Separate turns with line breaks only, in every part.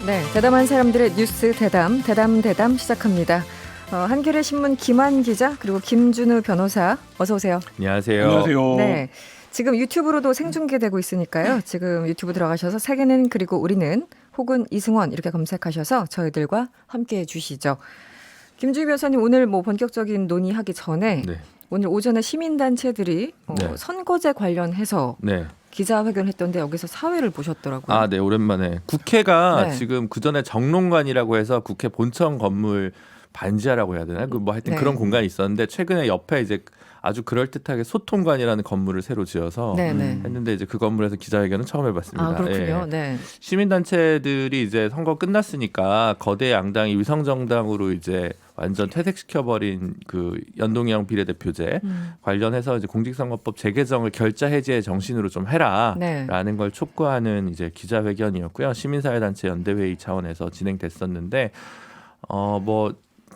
네, 대담한 사람들의 뉴스 대담 시작합니다. 한겨레 신문 김한 기자 그리고 김준우 변호사 어서 오세요.
안녕하세요.
안녕하세요.
네, 지금 유튜브로도 생중계되고 있으니까요. 지금 유튜브 들어가셔서 세계는 그리고 우리는 혹은 이승원 이렇게 검색하셔서 저희들과 함께해 주시죠. 김준우 변호사님 오늘 본격적인 논의하기 전에
네.
오늘 오전에 시민단체들이
네.
선거제 관련해서
네.
기자회견을 했던데 여기서 사회를 보셨더라고요.
네, 오랜만에. 국회가
네.
지금 그전에 정론관이라고 해서 국회 본청 건물 반지하라고 해야 되나? 하여튼
네.
그런 공간이 있었는데 최근에 옆에 이제 아주 그럴듯하게 소통관이라는 건물을 새로 지어서
네네.
했는데 이제 그 건물에서 기자회견은 처음 해봤습니다.
그렇군요.
예.
네.
시민단체들이 이제 선거 끝났으니까 거대 양당이 위성정당으로 이제 완전 퇴색시켜버린 그 연동형 비례대표제 관련해서 이제 공직선거법 재개정을 결자 해지의 정신으로 좀 해라라는
네.
걸 촉구하는 이제 기자회견이었고요. 시민사회단체 연대회의 차원에서 진행됐었는데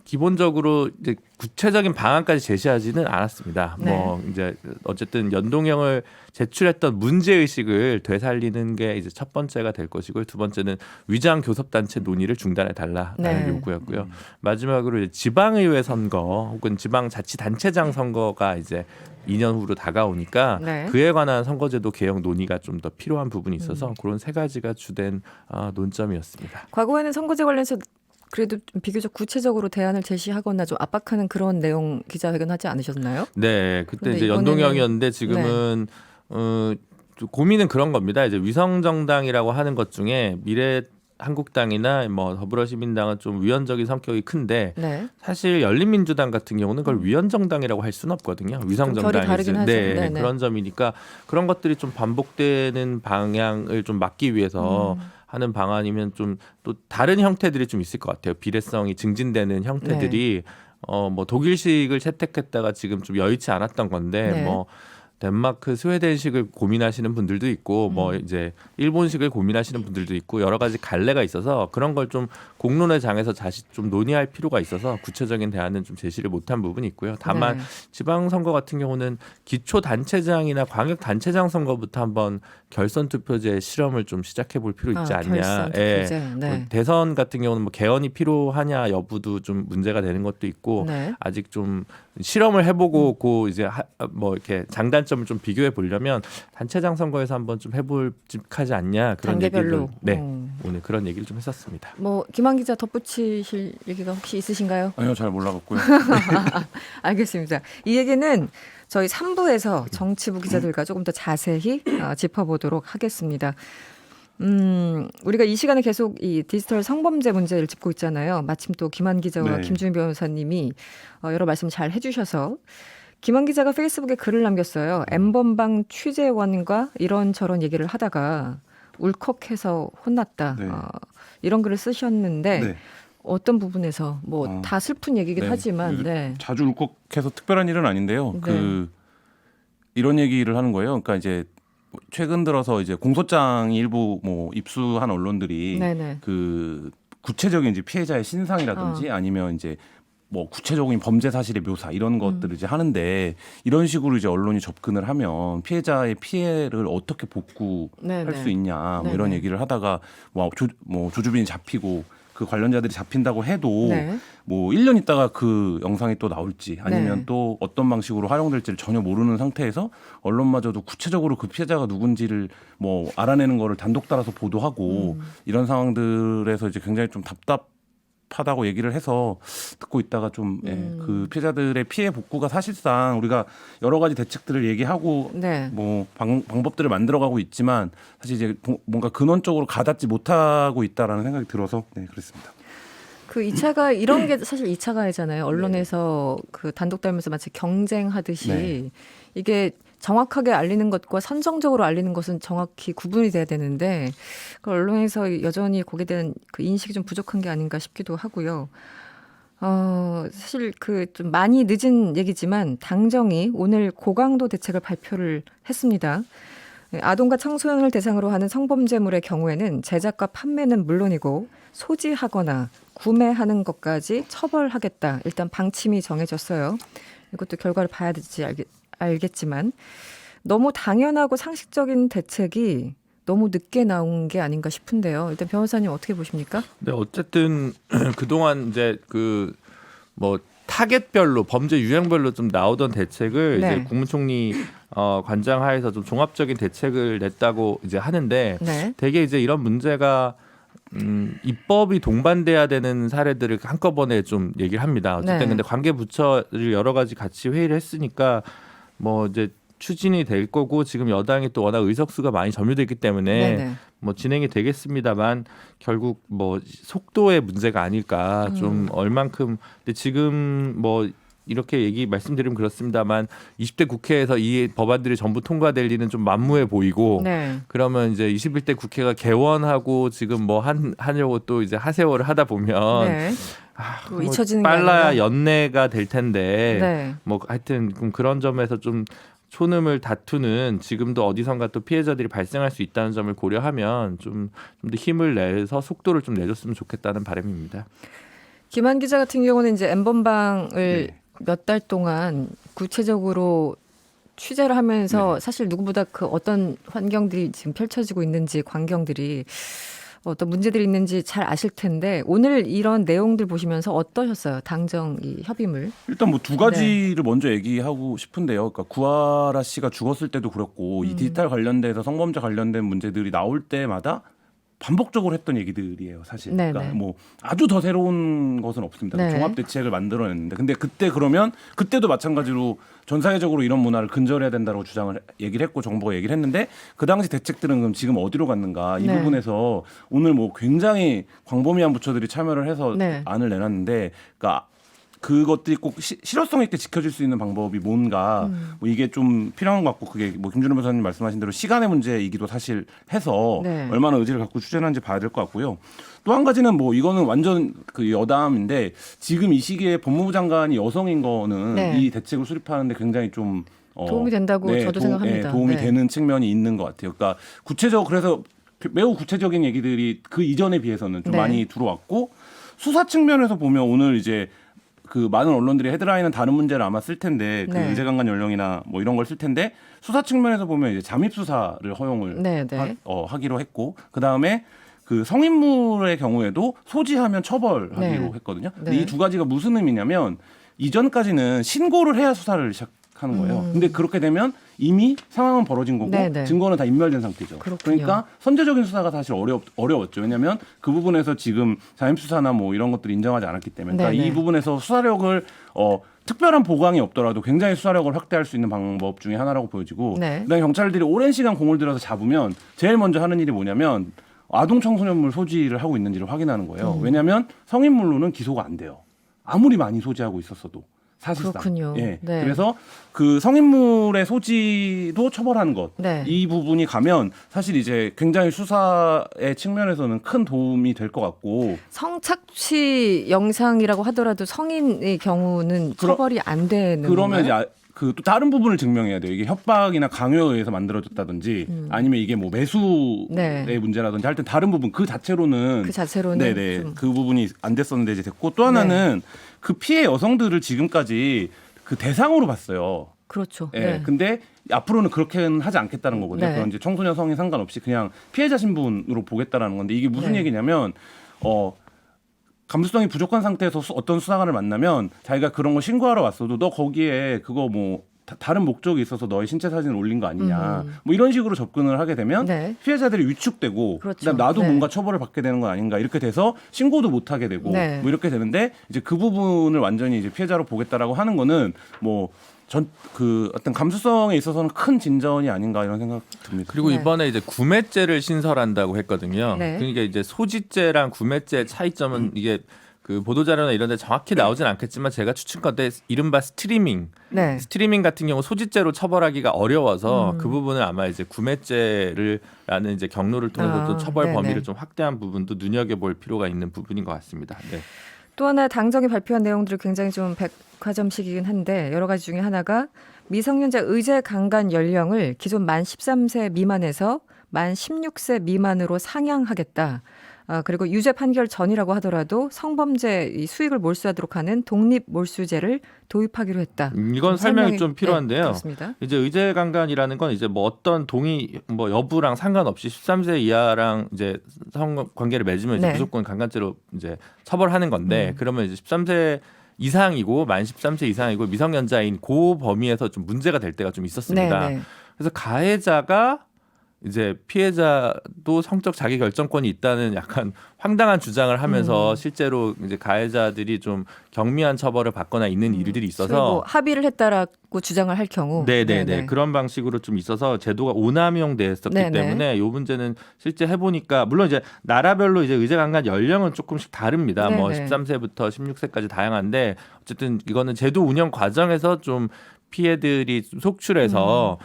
기본적으로 이제 구체적인 방안까지 제시하지는 않았습니다.
네.
이제 어쨌든 연동형을 제출했던 문제 의식을 되살리는 게 이제 첫 번째가 될 것이고요. 두 번째는 위장 교섭단체 논의를 중단해 달라라는
네.
요구였고요. 마지막으로 이제 지방의회 선거 혹은 지방자치단체장 선거가 이제 2년 후로 다가오니까
네.
그에 관한 선거제도 개혁 논의가 좀 더 필요한 부분이 있어서 그런 세 가지가 주된 논점이었습니다.
과거에는 선거제 관련해서 그래도 좀 비교적 구체적으로 대안을 제시하거나 좀 압박하는 그런 내용 기자회견 하지 않으셨나요?
네, 그때
근데
이제
이번에는-
연동형이었는데 지금은 좀 고민은 그런 겁니다. 이제 위성정당이라고 하는 것 중에 미래한국당이나 더불어시민당은 좀 위헌적인 성격이 큰데
네.
사실 열린민주당 같은 경우는 그걸 위헌정당이라고 할 수는 없거든요.
결이
위성정당이지.
다르긴 하죠.
네,
네네.
그런 점이니까 그런 것들이 좀 반복되는 방향을 좀 막기 위해서 하는 방안이면 좀 또 다른 형태들이 좀 있을 것 같아요. 비례성이 증진되는 형태들이 독일식을 채택했다가 지금 좀 여의치 않았던 건데
네.
덴마크, 스웨덴식을 고민하시는 분들도 있고 이제 일본식을 고민하시는 분들도 있고 여러 가지 갈래가 있어서 그런 걸 좀 공론의 장에서 다시 좀 논의할 필요가 있어서 구체적인 대안은 좀 제시를 못한 부분이 있고요. 다만
네.
지방선거 같은 경우는 기초단체장이나 광역단체장 선거부터 한번 결선투표제 실험을 좀 시작해 볼 필요 있지 않냐.
결선투표제. 네.
대선 같은 경우는 개헌이 필요하냐 여부도 좀 문제가 되는 것도 있고
네.
아직 좀 실험을 해보고 이제 이렇게 장단점을 좀 비교해 보려면 단체장 선거에서 한번 좀 해볼 쯤하지 않냐 그런
단계별로.
얘기를 오늘 그런 얘기를 좀 했었습니다.
김한 기자 덧붙이실 얘기가 혹시 있으신가요?
아니요, 잘 몰라갖고요.
알겠습니다. 이 얘기는 저희 3부에서 정치부 기자들과 조금 더 자세히 짚어보도록 하겠습니다. 우리가 이 시간에 계속 이 디지털 성범죄 문제를 짚고 있잖아요. 마침 또 김한 기자와
네.
김준우 변호사님이 여러 말씀 잘 해주셔서 김한 기자가 페이스북에 글을 남겼어요. N번방 취재원과 이런저런 얘기를 하다가 울컥해서 혼났다.
네.
이런 글을 쓰셨는데
네.
어떤 부분에서 다 슬픈 얘기긴
네.
하지만 네.
자주 울컥해서 특별한 일은 아닌데요.
네.
이런 얘기를 하는 거예요. 그러니까 이제 최근 들어서 이제 공소장 일부 입수한 언론들이
네네.
그 구체적인 이제 피해자의 신상이라든지 아니면 이제 구체적인 범죄 사실의 묘사 이런 것들을 이제 하는데 이런 식으로 이제 언론이 접근을 하면 피해자의 피해를 어떻게 복구할
네네.
수 있냐
네네.
이런 얘기를 하다가 조주빈이 잡히고 그 관련자들이 잡힌다고 해도
네.
1년 있다가 그 영상이 또 나올지 아니면
네.
또 어떤 방식으로 활용될지를 전혀 모르는 상태에서 언론마저도 구체적으로 그 피해자가 누군지를 알아내는 거를 단독 따라서 보도하고 이런 상황들에서 이제 굉장히 좀 답답하다고 얘기를 해서 듣고 있다가 좀 그 피해자들의 피해 복구가 사실상 우리가 여러 가지 대책들을 얘기하고
네.
방법들을 만들어가고 있지만 사실 이제 뭔가 근원적으로 가닿지 못하고 있다라는 생각이 들어서 그렇습니다.
그 2차가 이런 게 사실 2차 가해잖아요. 언론에서 그 단독 달면서 마치 경쟁하듯이
네.
이게 정확하게 알리는 것과 선정적으로 알리는 것은 정확히 구분이 돼야 되는데 그 언론에서 여전히 거기에 대한 그 인식이 좀 부족한 게 아닌가 싶기도 하고요. 사실 그 좀 많이 늦은 얘기지만 당정이 오늘 고강도 대책을 발표를 했습니다. 아동과 청소년을 대상으로 하는 성범죄물의 경우에는 제작과 판매는 물론이고 소지하거나 구매하는 것까지 처벌하겠다. 일단 방침이 정해졌어요. 이것도 결과를 봐야 될지 알겠지만 너무 당연하고 상식적인 대책이 너무 늦게 나온 게 아닌가 싶은데요. 일단 변호사님 어떻게 보십니까?
네, 어쨌든 그동안 이제 뭐 타겟별로 범죄 유형별로 좀 나오던 대책을
네.
이제 국무총리 관장하에서 좀 종합적인 대책을 냈다고 이제 하는데
네.
대개 이제 이런 문제가 입법이 동반돼야 되는 사례들을 한꺼번에 좀 얘기를 합니다. 어쨌든
네.
근데 관계 부처를 여러 가지 같이 회의를 했으니까 뭐 이제 추진이 될 거고 지금 여당이 또 워낙 의석수가 많이 점유돼 있기 때문에
네네.
뭐 진행이 되겠습니다만 결국 뭐 속도의 문제가 아닐까 좀 얼만큼 근데 지금 뭐 이렇게 말씀드리면 그렇습니다만 20대 국회에서 이 법안들이 전부 통과될 리는 좀 만무해 보이고
네.
그러면 이제 21대 국회가 개원하고 지금 뭐 하려고 또 이제 하세월을 하다 보면
네. 또
뭐
잊혀지는 게
빨라야
아니라.
연내가 될 텐데
네.
뭐 하여튼 그런 점에서 좀 초능을 다투는 지금도 어디선가 또 피해자들이 발생할 수 있다는 점을 고려하면 좀 더 힘을 내서 속도를 좀 내줬으면 좋겠다는 바람입니다.
김한 기자 같은 경우는 이제 N번방을
네.
몇 달 동안 구체적으로 취재를 하면서
네.
사실 누구보다 그 어떤 환경들이 지금 펼쳐지고 있는지 광경들이 어떤 문제들이 있는지 잘 아실 텐데 오늘 이런 내용들 보시면서 어떠셨어요? 당정 이 협의물.
일단 뭐 두 가지를 먼저 얘기하고 싶은데요. 그러니까 구하라 씨가 죽었을 때도 그렇고 이 디지털 관련돼서 성범죄 관련된 문제들이 나올 때마다 반복적으로 했던 얘기들이에요, 사실.
네네.
그러니까 뭐 아주 더 새로운 것은 없습니다.
네.
종합 대책을 만들어냈는데, 근데 그러면 그때도 마찬가지로 전 사회적으로 이런 문화를 근절해야 된다고 주장을 얘기를 했고 정부가 얘기를 했는데 그 당시 대책들은 그럼 지금 어디로 갔는가 이
네.
부분에서 오늘 뭐 굉장히 광범위한 부처들이 참여를 해서
네.
안을 내놨는데, 그러니까. 그것들이 꼭 실효성 있게 지켜질 수 있는 방법이 뭔가 뭐 이게 좀 필요한 것 같고 그게 뭐 김준호 변호사님 말씀하신 대로 시간의 문제이기도 사실 해서
네.
얼마나 의지를 갖고 추진하는지 봐야 될 것 같고요. 또 한 가지는 뭐 이거는 완전 그 여담인데 지금 이 시기에 법무부 장관이 여성인 거는
네.
이 대책을 수립하는데 굉장히 좀
도움이 된다고 저도 생각합니다.
도움이
네.
되는 측면이 있는 것 같아요. 그러니까 그래서 매우 구체적인 얘기들이 그 이전에 비해서는 좀
네.
많이 들어왔고 수사 측면에서 보면 오늘 이제 그 많은 언론들이 헤드라인은 다른 문제를 아마 쓸 텐데 그
네.
의제강간 연령이나 뭐 이런 걸 쓸 텐데 수사 측면에서 보면 이제 잠입 수사를 허용을
네, 네.
하기로 했고 그 다음에 그 성인물의 경우에도 소지하면 처벌하기로
네.
했거든요.
네.
근데 이 두 가지가 무슨 의미냐면 이전까지는 신고를 해야 수사를 시작하는 거예요. 근데 그렇게 되면 이미 상황은 벌어진 거고
네, 네.
증거는 다 인멸된 상태죠.
그렇군요.
그러니까 선제적인 수사가 사실 어려웠죠. 왜냐하면 그 부분에서 지금 잠입 수사나 뭐 이런 것들을 인정하지 않았기 때문에 그러니까
네, 네.
이 부분에서 수사력을 특별한 보강이 없더라도 굉장히 수사력을 확대할 수 있는 방법 중에 하나라고 보여지고
네.
그다음에 경찰들이 오랜 시간 공을 들여서 잡으면 제일 먼저 하는 일이 뭐냐면 아동 청소년물 소지를 하고 있는지를 확인하는 거예요. 왜냐하면 성인물로는 기소가 안 돼요. 아무리 많이 소지하고 있었어도. 사실상.
그렇군요.
예.
네.
그래서 그 성인물의 소지도 처벌하는 것.
네.
이 부분이 가면 사실 이제 굉장히 수사의 측면에서는 큰 도움이 될 것 같고.
성착취 영상이라고 하더라도 성인의 경우는 처벌이 안 되는
그러면
건가요?
이제 그 또 다른 부분을 증명해야 돼요. 이게 협박이나 강요에 의해서 만들어졌다든지 아니면 이게 뭐 매수의
네.
문제라든지 할 땐 다른 부분 그 자체로는
그 자체로는
네네
좀.
그 부분이 안 됐었는데 이제 됐고 또 하나는 그 피해 여성들을 지금까지 그 대상으로 봤어요.
그렇죠.
예.
네.
근데 앞으로는 그렇게는 하지 않겠다는 거거든요.
네.
그런 이제 청소년 성인 상관없이 그냥 피해자 신분으로 보겠다라는 건데 이게 무슨
네.
얘기냐면 감수성이 부족한 상태에서 어떤 수사관을 만나면 자기가 그런 거 신고하러 왔어도 너 거기에 그거 뭐 다른 목적이 있어서 너의 신체 사진을 올린 거 아니냐 뭐 이런 식으로 접근을 하게 되면
네.
피해자들이 위축되고
그렇죠.
그다음 나도
네.
뭔가 처벌을 받게 되는 건 아닌가 이렇게 돼서 신고도 못 하게 되고
네.
뭐 이렇게 되는데 이제 그 부분을 완전히 이제 피해자로 보겠다라고 하는 거는 뭐 그 어떤 감수성에 있어서는 큰 진전이 아닌가 이런 생각 듭니다.
그리고
네.
이번에 이제 구매죄를 신설한다고 했거든요.
네.
그러니까 이제 소지죄랑 구매죄 차이점은 이게 그 보도자료나 이런 데 정확히 나오진 않겠지만 제가 추측컨대 이른바 스트리밍 같은 경우 소지죄로 처벌하기가 어려워서 그 부분을 아마 이제 구매죄라는 이제 경로를 통해서 또 처벌
네네.
범위를 좀 확대한 부분도 눈여겨볼 필요가 있는 부분인 것 같습니다. 네.
또 하나 당정이 발표한 내용들이 굉장히 좀 백화점식이긴 한데 여러 가지 중에 하나가 미성년자 의제 강간 연령을 기존 만 13세 미만에서 만 16세 미만으로 상향하겠다. 그리고 유죄 판결 전이라고 하더라도 성범죄 이 수익을 몰수하도록 하는 독립 몰수제를 도입하기로 했다.
이건 설명이 좀 필요한데요.
네, 그렇습니다.
이제 의제강간이라는 건 이제 뭐 어떤 동의 뭐 여부랑 상관없이 13세 이하랑 이제 성관계를 맺으면 이제
네.
무조건 강간죄로 이제 처벌하는 건데 그러면 이제 13세 이상이고 만 13세 이상이고 미성년자인 그 범위에서 좀 문제가 될 때가 좀 있었습니다.
네, 네.
그래서 가해자가 이제 피해자도 성적 자기 결정권이 있다는 약간 황당한 주장을 하면서 실제로 이제 가해자들이 좀 경미한 처벌을 받거나 있는 일들이 있어서
뭐 합의를 했다라고 주장을 할 경우
네네네 그런 방식으로 좀 있어서 제도가 오남용됐었기
네네.
때문에 이 문제는 실제 해보니까 물론 이제 나라별로 이제 의제강간 연령은 조금씩 다릅니다. 뭐
네네.
13세부터 16세까지 다양한데 어쨌든 이거는 제도 운영 과정에서 좀 피해들이 속출해서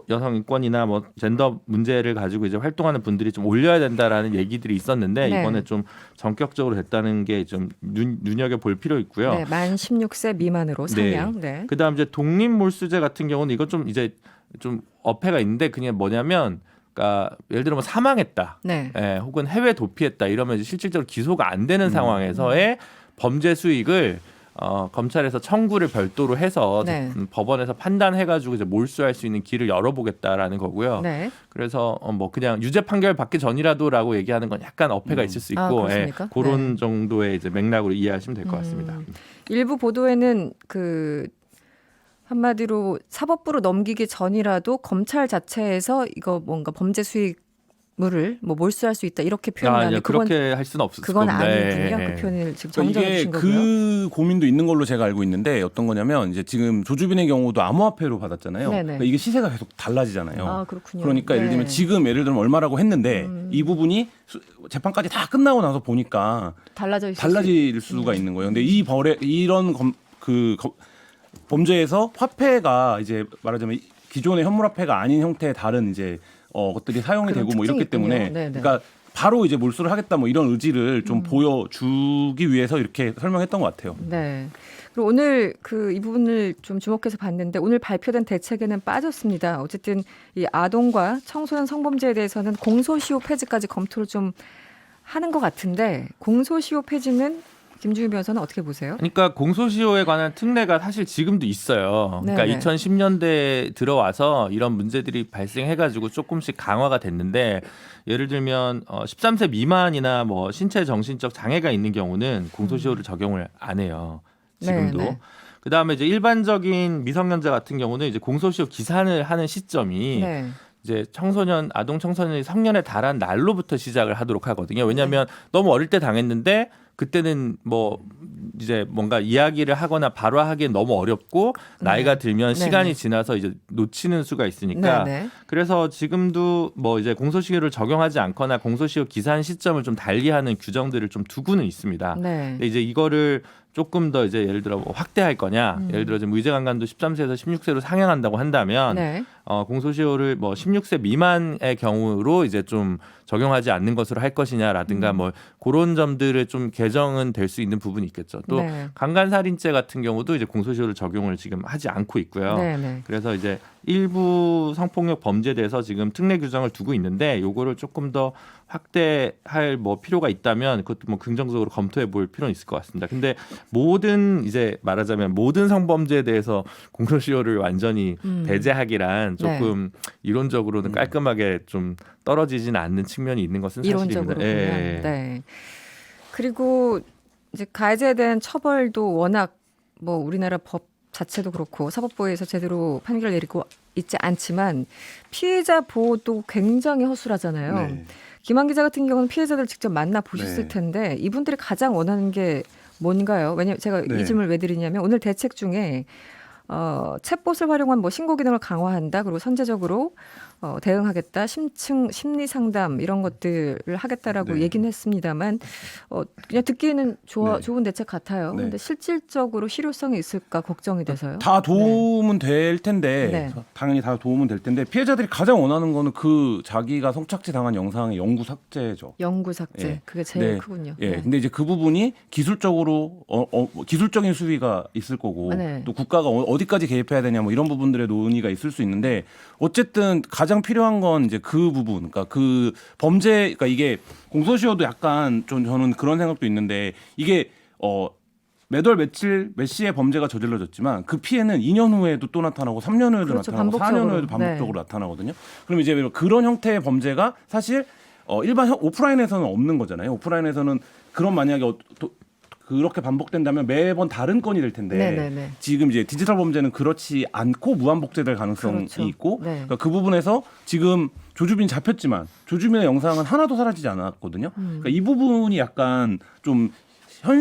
여성 인권이나 뭐 젠더 문제를 가지고 이제 활동하는 분들이 좀 올려야 된다라는 얘기들이 있었는데
네.
이번에 좀 전격적으로 됐다는 게 좀 눈여겨 볼 필요 있고요.
네, 만 16세 미만으로 상향. 네.
그다음 이제 독립몰수제 같은 경우는 이거 좀 이제 좀 어폐가 있는데 그냥 뭐냐면 그러니까 예를 들어 뭐 사망했다,
네.
혹은 해외 도피했다 이러면 이제 실질적으로 기소가 안 되는 상황에서의 범죄 수익을 검찰에서 청구를 별도로 해서
네.
법원에서 판단해가지고 이제 몰수할 수 있는 길을 열어보겠다라는 거고요.
네.
그래서 뭐 그냥 유죄 판결 받기 전이라도라고 얘기하는 건 약간 어폐가 있을 수 있고,
그렇습니까?
그런 정도의 이제 맥락으로 이해하시면 될 것 같습니다.
일부 보도에는 그 한마디로 사법부로 넘기기 전이라도 검찰 자체에서 이거 뭔가 범죄 수익물을 뭐 몰수할 수 있다 이렇게 표현하는데
그렇게 할 수는 없을
그건
겁니다.
아니군요.
네.
그 표현을 지금
그러니까
정정해
이게
주신 거고요.
그 고민도 있는 걸로 제가 알고 있는데 어떤 거냐면 이제 지금 조주빈의 경우도 암호화폐로 받았잖아요.
네네.
그러니까 이게 시세가 계속 달라지잖아요.
아, 그렇군요.
그러니까 예를 들면
네.
지금 예를 들면 얼마라고 했는데 이 부분이 재판까지 다 끝나고 나서 보니까
달라져 있을
달라질 수가 있는 거예요. 근데 이런 범죄에서 화폐가 이제 말하자면 기존의 현물화폐가 아닌 형태의 다른 이제 것들이 사용이
그런
되고 뭐 이렇기
특징이 있군요.
때문에
네네.
그러니까 바로 이제 몰수를 하겠다 뭐 이런 의지를 좀 보여주기 위해서 이렇게 설명했던 것 같아요.
네. 그리고 오늘 이 부분을 좀 주목해서 봤는데 오늘 발표된 대책에는 빠졌습니다. 어쨌든 이 아동과 청소년 성범죄에 대해서는 공소시효 폐지까지 검토를 좀 하는 것 같은데 공소시효 폐지는 김주희 변호사는 어떻게 보세요?
그러니까 공소시효에 관한 특례가 사실 지금도 있어요. 그러니까
네네.
2010년대에 들어와서 이런 문제들이 발생해가지고 조금씩 강화가 됐는데 예를 들면 13세 미만이나 뭐 신체 정신적 장애가 있는 경우는 공소시효를 적용을 안 해요. 지금도.
네네.
그다음에 이제 일반적인 미성년자 같은 경우는 이제 공소시효 기산을 하는 시점이
네.
이제 아동 청소년이 성년에 달한 날로부터 시작을 하도록 하거든요. 왜냐하면 너무 어릴 때 당했는데 그때는 뭐 이제 뭔가 이야기를 하거나 발화하기엔 너무 어렵고 나이가 들면
네네.
시간이 지나서 이제 놓치는 수가 있으니까
네네.
그래서 지금도 뭐 이제 공소시효를 적용하지 않거나 공소시효 기산 시점을 좀 달리하는 규정들을 좀 두고는 있습니다.
네.
근데 이제 이거를 조금 더 이제 예를 들어 뭐 확대할 거냐, 예를 들어 지금 의제강간도 13세에서 16세로 상향한다고 한다면
네.
공소시효를 뭐 16세 미만의 경우로 이제 좀 적용하지 않는 것으로 할 것이냐라든가 뭐 그런 점들을 좀 개정은 될 수 있는 부분이 있겠죠. 또
네.
강간살인죄 같은 경우도 이제 공소시효를 적용을 지금 하지 않고 있고요.
네네.
그래서 이제 일부 성폭력 범죄에 대해서 지금 특례 규정을 두고 있는데 요거를 조금 더 확대할 뭐 필요가 있다면 그것도 뭐 긍정적으로 검토해 볼 필요는 있을 것 같습니다. 근데 이제 말하자면 모든 성범죄에 대해서 공소시효를 완전히 배제하기란 조금 이론적으로는 깔끔하게 좀 떨어지진 않는 측면이 있는 것은 사실입니다.
이론적으로 보면.
예.
네. 그리고 이제 가해자에 대한 처벌도 워낙 뭐 우리나라 법 자체도 그렇고 사법부에서 제대로 판결을 내리고 있지 않지만 피해자 보호도 굉장히 허술하잖아요.
네.
김한 기자 같은 경우는 피해자들 직접 만나 보셨을
네.
텐데 이분들이 가장 원하는 게 뭔가요? 왜냐면 제가
네.
이 질문을 왜 드리냐면 오늘 대책 중에 챗봇을 활용한 뭐 신고 기능을 강화한다. 그리고 선제적으로 대응하겠다. 심층 심리 상담 이런 것들을 하겠다라고
네.
얘기는 했습니다만 그냥 듣기에는
네.
좋은 대책 같아요.
네.
근데 실질적으로 실효성이 있을까 걱정이 돼서요.
다 도움은 될 텐데
네.
당연히 다 도움은 될 텐데 피해자들이 가장 원하는 거는 그 자기가 성착취 당한 영상의 영구 삭제죠.
영구 삭제
예.
그게 제일
네.
크군요.
예.
네.
근데 이제 그 부분이 기술적으로 기술적인 수위가 있을 거고
네.
또 국가가 어디까지 개입해야 되냐 뭐 이런 부분들의 논의가 있을 수 있는데 어쨌든 가장 필요한 건 이제 그 부분, 그러니까 그 범죄, 그러니까 이게 공소시효도 약간 좀 저는 그런 생각도 있는데 이게 몇 월 며칠 몇 시에 범죄가 저질러졌지만 그 피해는 2년 후에도 또 나타나고 3년 후에도
그렇죠,
나타나고
반복적으로.
4년 후에도 반복적으로 나타나거든요. 그럼 이제 그런 형태의 범죄가 사실 일반 오프라인에서는 없는 거잖아요. 오프라인에서는 그런 만약에 그렇게 반복된다면 매번 다른 건이 될 텐데
네네네.
지금 이제 디지털 범죄는 그렇지 않고 무한복제될 가능성이
그렇죠.
있고
네.
그러니까 그 부분에서 지금 조주빈 잡혔지만 조주빈의 영상은 하나도 사라지지 않았거든요. 그러니까 이 부분이 약간 좀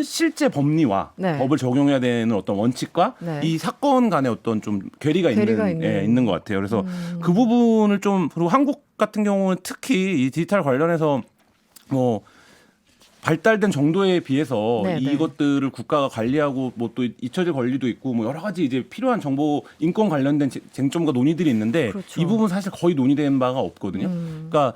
실제 법리와
네.
법을 적용해야 되는 어떤 원칙과
네.
이 사건 간의 어떤 좀 괴리가 있는 것 같아요. 그래서 그 부분을 좀 그리고 한국 같은 경우는 특히 이 디지털 관련해서 뭐 발달된 정도에 비해서
네, 네.
이것들을 국가가 관리하고 뭐 또 잊혀질 권리도 있고 뭐 여러 가지 이제 필요한 정보 인권 관련된 쟁점과 논의들이 있는데
그렇죠.
이 부분 사실 거의 논의된 바가 없거든요. 그러니까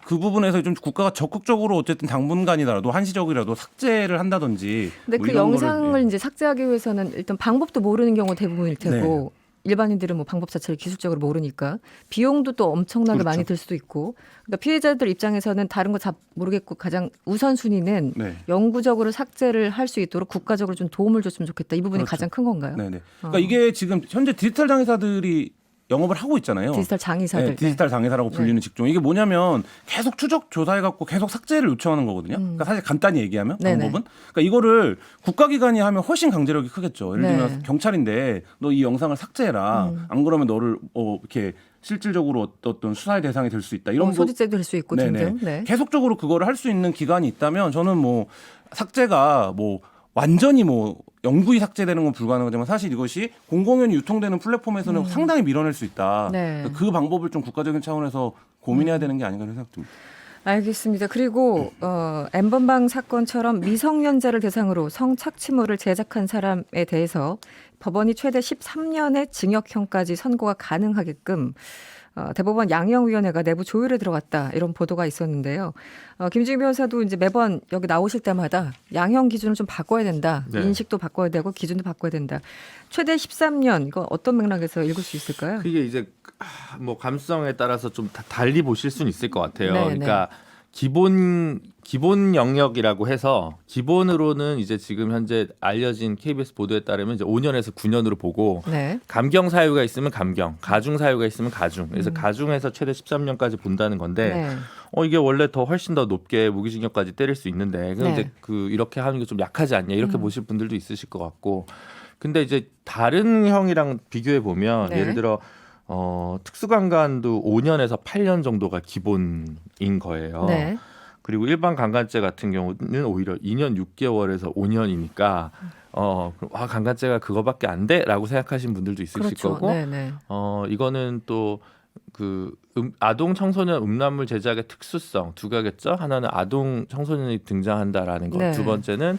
그 부분에서 좀 국가가 적극적으로 어쨌든 당분간이라도 한시적이라도 삭제를 한다든지.
근데
뭐
그
이런
영상을
거를,
이제 삭제하기 위해서는 일단 방법도 모르는 경우 대부분일 테고 일반인들은 뭐 방법 자체를 기술적으로 모르니까 비용도 또 엄청나게
그렇죠.
많이 들 수도 있고 그러니까 피해자들 입장에서는 다른 거 잘 모르겠고 가장 우선순위는
네.
영구적으로 삭제를 할 수 있도록 국가적으로 좀 도움을 줬으면 좋겠다. 이 부분이
그렇죠.
가장 큰 건가요?
네네. 그러니까 이게 지금 현재 디지털 장애사들이 영업을 하고 있잖아요.
디지털 장의사들.
네, 디지털 장애사라고 불리는 직종. 이게 뭐냐면 계속 추적 조사해갖고 계속 삭제를 요청하는 거거든요. 그러니까 사실 간단히 얘기하면
네네.
방법은. 그러니까 이거를 국가기관이 하면 훨씬 강제력이 크겠죠. 예를 들면
네.
경찰인데 너 이 영상을 삭제해라. 안 그러면 너를 이렇게 실질적으로 어떤 수사의 대상이 될 수 있다. 이런
소지죄도 될 수 있고
네네.
등등. 네.
계속적으로 그거를 할 수 있는 기관이 있다면 저는 뭐 삭제가 뭐 완전히 뭐 영구히 삭제되는 건 불가능하지만 사실 이것이 공공연히 유통되는 플랫폼에서는 상당히 밀어낼 수 있다.
네.
그 방법을 좀 국가적인 차원에서 고민해야 되는 게 아닌가 생각 듭니다.
알겠습니다. 그리고 엠번방 사건처럼 미성년자를 대상으로 성착취물을 제작한 사람에 대해서 법원이 최대 13년의 징역형까지 선고가 가능하게끔 대법원 양형위원회가 내부 조율에 들어갔다 이런 보도가 있었는데요. 김준희 변호사도 이제 매번 여기 나오실 때마다 양형 기준을 좀 바꿔야 된다.
네.
인식도 바꿔야 되고 기준도 바꿔야 된다. 최대 13년 이거 어떤 맥락에서 읽을 수 있을까요?
그게 이제 뭐 감수성에 따라서 좀 달리 보실 수는 있을 것 같아요.
네,
그러니까 기본 영역이라고 해서 기본으로는 이제 지금 현재 알려진 KBS 보도에 따르면 이제 5년에서 9년으로 보고
네.
감경 사유가 있으면 감경, 가중 사유가 있으면 가중. 그래서 가중해서 최대 13년까지 본다는 건데
네.
이게 원래 훨씬 더 높게 무기징역까지 때릴 수 있는데 그럼
네.
이제 이렇게 하는 게 좀 약하지 않냐 이렇게 보실 분들도 있으실 것 같고 근데 이제 다른 형이랑 비교해 보면
네.
예를 들어 특수강간도 5년에서 8년 정도가 기본인 거예요.
네.
그리고 일반 강간죄 같은 경우는 오히려 2년 6개월에서 5년이니까 강간죄가 그거밖에 안 돼라고 생각하시는 분들도 있으실
그렇죠.
거고
네, 네.
이거는 또 그 아동 청소년 음란물 제작의 특수성 두 가겠죠. 하나는 아동 청소년이 등장한다라는 것.
네.
두 번째는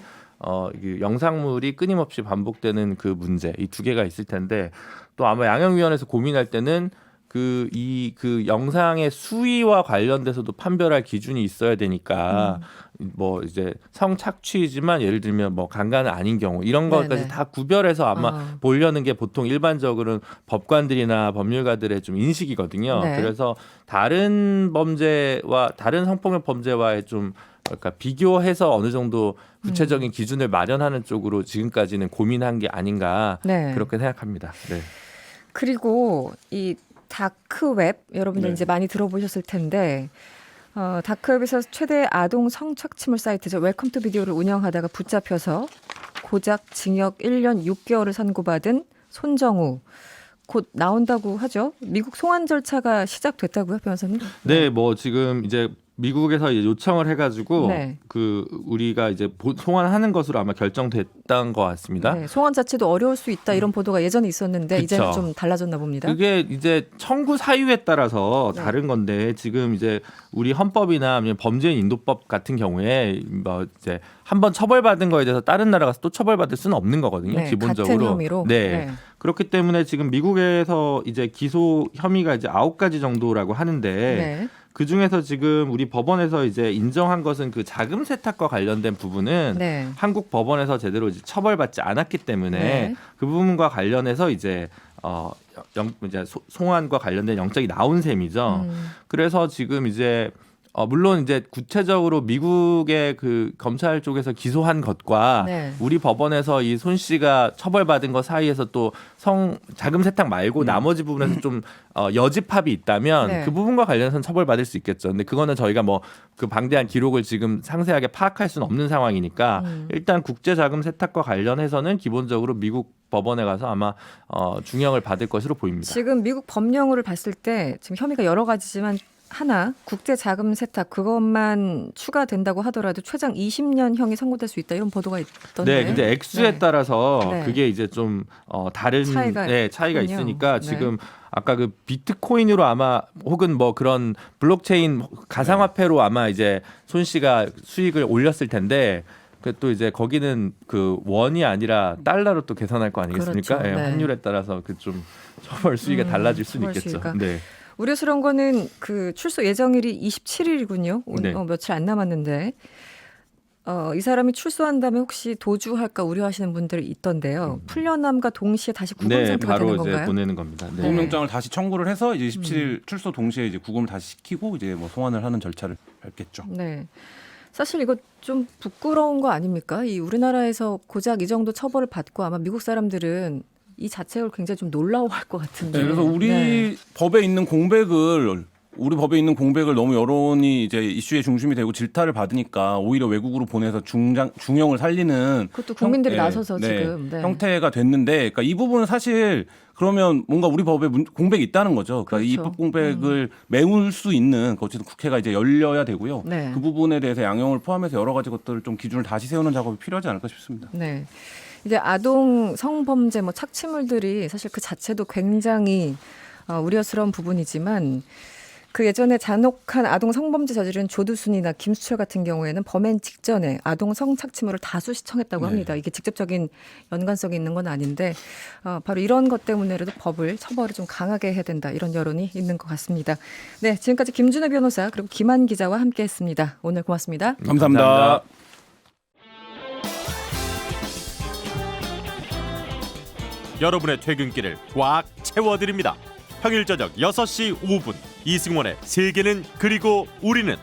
이 영상물이 끊임없이 반복되는 그 문제. 이 두 개가 있을 텐데 또 아마 양형위원회에서 고민할 때는 그 영상의 수위와 관련돼서도 판별할 기준이 있어야 되니까 뭐 이제 성착취지만 예를 들면 뭐 강간은 아닌 경우 이런
네네.
것까지 다 구별해서 아마 보려는 게 보통 일반적으로는 법관들이나 법률가들의 좀 인식이거든요.
네.
그래서 다른 범죄와 다른 성폭력 범죄와의 좀 그러니까 비교해서 어느 정도 구체적인 기준을 마련하는 쪽으로 지금까지는 고민한 게 아닌가
네.
그렇게 생각합니다. 네.
그리고 이 다크웹 여러분들
네.
이제 많이 들어보셨을 텐데 다크웹에서 최대 아동 성착취물 사이트죠. 웰컴 투 비디오를 운영하다가 붙잡혀서 고작 징역 1년 6개월을 선고받은 손정우 곧 나온다고 하죠. 미국 송환 절차가 시작됐다고요, 변호사님?
네, 뭐 지금 이제 미국에서 이제 요청을 해가지고
네.
우리가 이제 송환하는 것으로 아마 결정됐던 것 같습니다.
네, 송환 자체도 어려울 수 있다 이런 보도가 예전에 있었는데
그쵸.
이제는 좀 달라졌나 봅니다.
그게 이제 청구 사유에 따라서
네.
다른 건데 지금 이제 우리 헌법이나 아니면 범죄인 인도법 같은 경우에 뭐 이제 한번 처벌받은 거에 대해서 다른 나라 가서 또 처벌받을 수는 없는 거거든요.
네,
기본적으로.
같은 혐의로.
네. 그렇기 때문에 지금 미국에서 이제 기소 혐의가 이제 9가지 정도라고 하는데
네.
그 중에서 지금 우리 법원에서 이제 인정한 것은 그 자금 세탁과 관련된 부분은
네.
한국 법원에서 제대로 이제 처벌받지 않았기 때문에
네.
그 부분과 관련해서 이제 이제 송환과 관련된 영장이 나온 셈이죠. 그래서 지금 이제 물론 이제 구체적으로 미국의 그 검찰 쪽에서 기소한 것과
네.
우리 법원에서 이 손 씨가 처벌받은 것 사이에서 또 자금 세탁 말고 나머지 부분에서 좀 여집합이 있다면
네.
그 부분과 관련해서는 처벌받을 수 있겠죠. 근데 그거는 저희가 뭐 그 방대한 기록을 지금 상세하게 파악할 수는 없는 상황이니까 일단 국제 자금 세탁과 관련해서는 기본적으로 미국 법원에 가서 아마 중형을 받을 것으로 보입니다.
지금 미국 법령으로 봤을 때 지금 혐의가 여러 가지지만 하나 국제 자금 세탁 그것만 추가된다고 하더라도 최장 20년형이 선고될 수 있다 이런 보도가 있던데.
네, 근데 액수에
네.
따라서
네.
그게 이제 좀 다른
차이가
차이가
있군요.
있으니까
네.
지금 아까 그 비트코인으로 아마 혹은 뭐 그런 블록체인 가상화폐로 아마 이제 손 씨가 수익을 올렸을 텐데 그 또 이제 거기는 그 원이 아니라 달러로 또 계산할 거 아니겠습니까?
그렇죠.
예,
네.
환율에 따라서 그 좀 처벌 수위가 달라질 수는
처벌
있겠죠.
수위가.
네.
우려스러운 거는 그 출소 예정일이 27일이군요.
네.
며칠 안 남았는데 이 사람이 출소한다면 혹시 도주할까 우려하시는 분들이 있던데요. 풀려남과 동시에 다시 구금
네,
상태가
바로
되는
이제
건가요?
보내는 겁니다. 네.
구금영장을 다시 청구를 해서 이제 27일 출소 동시에 이제 구금을 다시 시키고 이제 뭐 송환을 하는 절차를 밟겠죠.
네. 사실 이거 좀 부끄러운 거 아닙니까? 이 우리나라에서 고작 이 정도 처벌을 받고 아마 미국 사람들은 이 자체를 굉장히 좀 놀라워할 것 같은데.
네, 그래서 우리
네.
법에 있는 공백을 너무 여론이 이제 이슈의 중심이 되고 질타를 받으니까 오히려 외국으로 보내서 중형을 살리는
그것도 국민들이
형-
나서서 지금 네.
형태가 됐는데, 그러니까 이 부분은 사실 그러면 뭔가 우리 법에 공백이 있다는 거죠. 그러니까 이
그렇죠.
법 공백을 메울 수 있는 어쨌든 국회가 이제 열려야 되고요.
네.
그 부분에 대해서 양형을 포함해서 여러 가지 것들을 좀 기준을 다시 세우는 작업이 필요하지 않을까 싶습니다.
네. 이제 아동 성범죄 뭐 착취물들이 사실 그 자체도 굉장히 우려스러운 부분이지만 그 예전에 잔혹한 아동 성범죄 저지른 조두순이나 김수철 같은 경우에는 범행 직전에 아동 성착취물을 다수 시청했다고
네.
합니다. 이게 직접적인 연관성이 있는 건 아닌데 바로 이런 것 때문에라도 처벌을 좀 강하게 해야 된다 이런 여론이 있는 것 같습니다. 네, 지금까지 김준혜 변호사 그리고 김한 기자와 함께했습니다. 오늘 고맙습니다.
감사합니다.
여러분의 퇴근길을 꽉 채워드립니다. 평일 저녁 6시 5분 이승원의 세계는 그리고 우리는